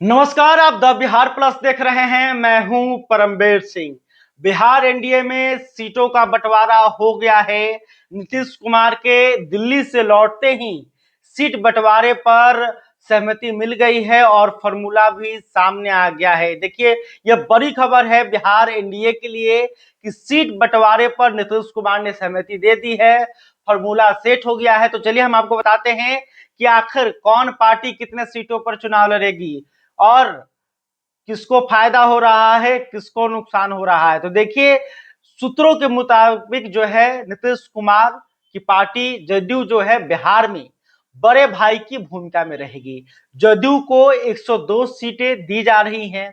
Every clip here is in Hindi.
नमस्कार, आप द बिहार प्लस देख रहे हैं। मैं हूं परमवीर सिंह। बिहार एनडीए में सीटों का बंटवारा हो गया है। नीतीश कुमार के दिल्ली से लौटते ही सीट बंटवारे पर सहमति मिल गई है और फॉर्मूला भी सामने आ गया है। देखिए, यह बड़ी खबर है बिहार एनडीए के लिए कि सीट बंटवारे पर नीतीश कुमार ने सहमति दे दी है, फॉर्मूला सेट हो गया है। तो चलिए हम आपको बताते हैं कि आखिर कौन पार्टी कितने सीटों पर चुनाव लड़ेगी और किसको फायदा हो रहा है, किसको नुकसान हो रहा है। तो देखिए, सूत्रों के मुताबिक जो है नीतीश कुमार की पार्टी जदयू जो है बिहार में बड़े भाई की भूमिका में रहेगी। जदयू को 102 सीटें दी जा रही हैं,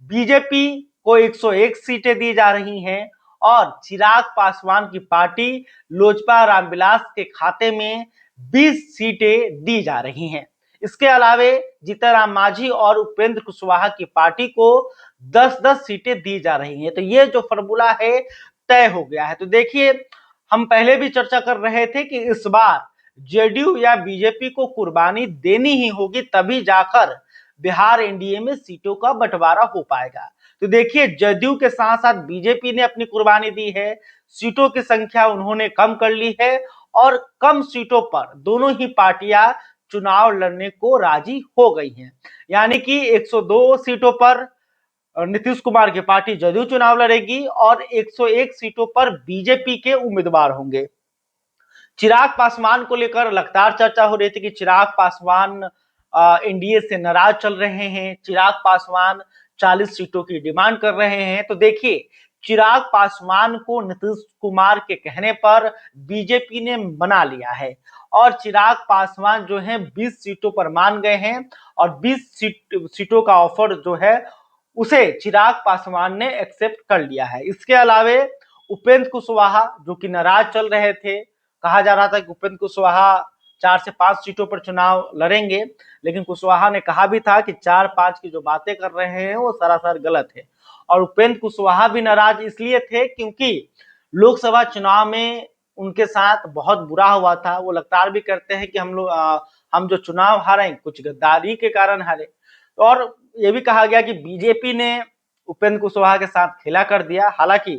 बीजेपी को 101 सीटें दी जा रही हैं और चिराग पासवान की पार्टी लोजपा रामविलास के खाते में 20 सीटें दी जा रही हैं। इसके अलावे जीतनराम मांझी और उपेंद्र कुशवाहा की पार्टी को 10-10 सीटें दी जा रही हैं। तो ये जो फॉर्मूला है तय हो गया है। तो देखिए, हम पहले भी चर्चा कर रहे थे कि इस बार जेडीयू या बीजेपी को कुर्बानी देनी ही होगी, तभी जाकर बिहार एनडीए में सीटों का बंटवारा हो पाएगा। तो देखिए, जदयू के साथ साथ बीजेपी ने अपनी कुर्बानी दी है, सीटों की संख्या उन्होंने कम कर ली है और कम सीटों पर दोनों ही पार्टियां चुनाव लड़ने को राजी हो गई हैं। यानी कि 102 सीटों पर नीतीश कुमार की पार्टी जदयू चुनाव लड़ेगी और 101 सीटों पर बीजेपी के उम्मीदवार होंगे। चिराग पासवान को लेकर लगातार चर्चा हो रही थी कि चिराग पासवान एनडीए से नाराज चल रहे हैं। चिराग पासवान 40 सीटों की डिमांड कर रहे हैं। तो देखिए, चिराग पासवान को नीतीश कुमार के कहने पर बीजेपी ने मना लिया है और चिराग पासवान जो है 20 सीटों पर मान गए हैं और 20 सीटों का ऑफर जो है उसे चिराग पासवान ने एक्सेप्ट कर लिया है। इसके अलावे उपेंद्र कुशवाहा जो कि नाराज चल रहे थे, कहा जा रहा था कि उपेंद्र कुशवाहा 4 से 5 सीटों पर चुनाव लड़ेंगे, लेकिन कुशवाहा ने कहा भी था कि 4-5 की जो बातें कर रहे हैं वो सरासर गलत है। और उपेंद्र कुशवाहा भी नाराज इसलिए थे क्योंकि लोकसभा चुनाव में उनके साथ बहुत बुरा हुआ था। वो लगातार भी करते हैं कि हम जो चुनाव हारे कुछ गद्दारी के कारण हारे। और ये भी कहा गया कि बीजेपी ने उपेंद्र कुशवाहा के साथ खेला कर दिया। हालांकि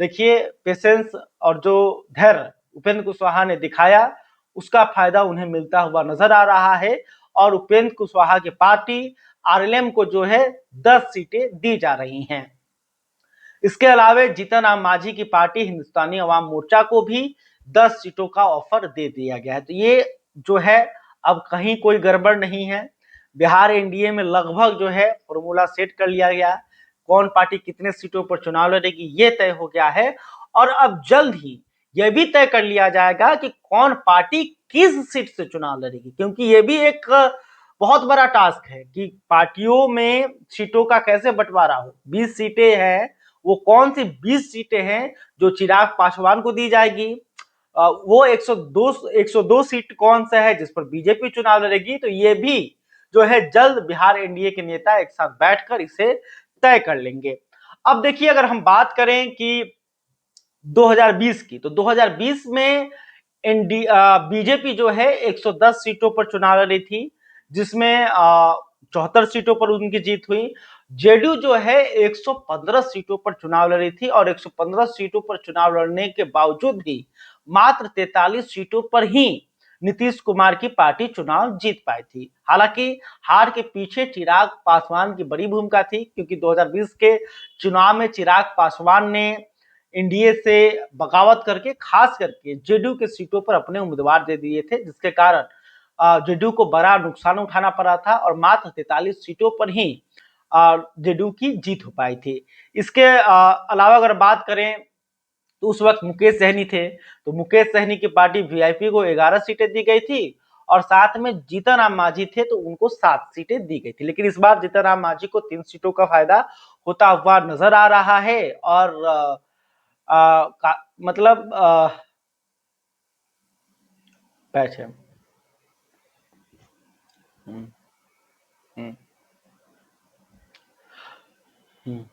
देखिए, पेशेंस और जो धैर्य उपेंद्र कुशवाहा ने दिखाया उसका फायदा उन्हें मिलता हुआ नजर आ रहा है और उपेंद्र कुशवाहा की पार्टी आरएलएम को जो है 10 सीटें दी जा रही हैं। इसके अलावे जीतन राम मांझी की पार्टी हिंदुस्तानी अवाम मोर्चा को भी 10 सीटों का ऑफर दे दिया गया है। तो ये जो है अब कहीं कोई गड़बड़ नहीं है। बिहार एनडीए में लगभग जो है फॉर्मूला सेट कर लिया गया। कौन पार्टी कितने सीटों पर चुनाव लड़ेगी ये तय हो गया है और अब जल्द ही यह भी तय कर लिया जाएगा कि कौन पार्टी किस सीट से चुनाव लड़ेगी, क्योंकि ये भी एक बहुत बड़ा टास्क है कि पार्टियों में सीटों का कैसे बंटवारा हो। 20 सीटें हैं, वो कौन सी 20 सीटें हैं जो चिराग पासवान को दी जाएगी, वो 102 सीट कौन सा है जिस पर बीजेपी चुनाव लड़ेगी। तो ये भी जो है जल्द बिहार एनडीए के नेता एक साथ बैठकर इसे तय कर लेंगे। अब देखिए, अगर हम बात करें कि 2020 की, तो 2020 में बीजेपी जो है 110 सीटों पर चुनाव लड़ी थी, जिसमें 74 सीटों पर उनकी जीत हुई। जेडीयू जो है 115 सीटों पर चुनाव लड़ी थी और 115 सीटों पर चुनाव लड़ने के बावजूद भी मात्र 43 सीटों पर ही नीतीश कुमार की पार्टी चुनाव जीत पाई थी। हालांकि हार के पीछे चिराग पासवान की बड़ी भूमिका थी, क्योंकि 2020 के चुनाव में चिराग पासवान ने एनडीए से बगावत करके खास करके जेडीयू के सीटों पर अपने उम्मीदवार दे दिए थे, जिसके कारण जेडीयू को बड़ा नुकसान उठाना पड़ा था और मात्र 43 सीटों पर ही जेडीयू की जीत हो पाई थी। इसके अलावा अगर बात करें तो उस वक्त मुकेश सहनी थे, तो मुकेश सहनी की पार्टी वीआईपी को 11 सीटें दी गई थी और साथ में जीतन राम मांझी थे तो उनको 7 सीटें दी गई थी। लेकिन इस बार जीतन राम मांझी को 3 सीटों का फायदा होता हुआ नजर आ रहा है और मतलब पैच है। हम्म, हम्म,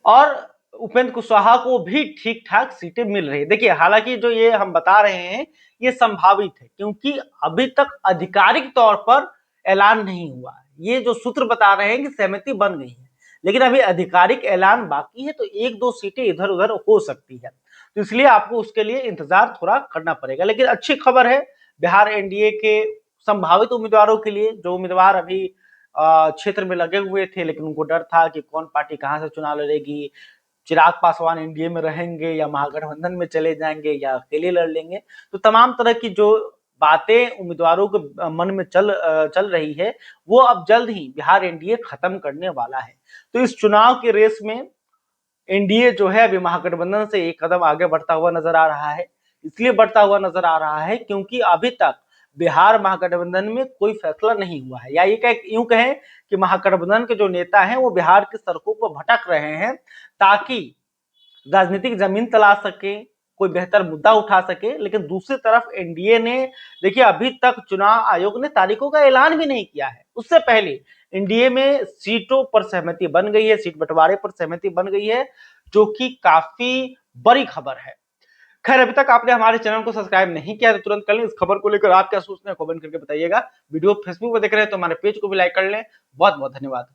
और उपेंद्र कुशवाहा को भी ठीक ठाक सीटें मिल रही है। देखिए, हालांकि जो ये हम बता रहे हैं ये संभावित है, क्योंकि अभी तक आधिकारिक तौर पर ऐलान नहीं हुआ है। ये जो सूत्र बता रहे हैं कि सहमति बन गई है, लेकिन अभी आधिकारिक ऐलान बाकी है, तो एक दो सीटें इधर उधर हो सकती है, तो इसलिए आपको उसके लिए इंतजार थोड़ा करना पड़ेगा। लेकिन अच्छी खबर है बिहार एनडीए के संभावित उम्मीदवारों के लिए, जो उम्मीदवार अभी क्षेत्र में लगे हुए थे, लेकिन उनको डर था कि कौन पार्टी कहां से चुनाव लड़ेगी, चिराग पासवान एनडीए में रहेंगे या महागठबंधन में चले जाएंगे या अकेले लड़ लेंगे। तो तमाम तरह की जो बातें उम्मीदवारों के मन में चल रही है, वो अब जल्द ही बिहार एनडीए खत्म करने वाला है। तो इस चुनाव के रेस में एनडीए जो है अभी महागठबंधन से एक कदम आगे बढ़ता हुआ नजर आ रहा है। इसलिए बढ़ता हुआ नजर आ रहा है क्योंकि अभी तक बिहार महागठबंधन में कोई फैसला नहीं हुआ है, या ये यूं कहें कि महागठबंधन के जो नेता हैं वो बिहार की सड़कों पर भटक रहे हैं ताकि राजनीतिक जमीन तलाश सके, कोई बेहतर मुद्दा उठा सके। लेकिन दूसरी तरफ एनडीए ने, देखिए अभी तक चुनाव आयोग ने तारीखों का ऐलान भी नहीं किया है, उससे पहले एनडीए में सीटों पर सहमति बन गई है, सीट बंटवारे पर सहमति बन गई है, जो कि काफी बड़ी खबर है। खैर, अभी तक आपने हमारे चैनल को सब्सक्राइब नहीं किया तो तुरंत कर लें। इस खबर को लेकर आप क्या सोचते हैं कमेंट करके बताइएगा। वीडियो फेसबुक पर देख रहे हैं तो हमारे पेज को भी लाइक कर लें। बहुत बहुत धन्यवाद।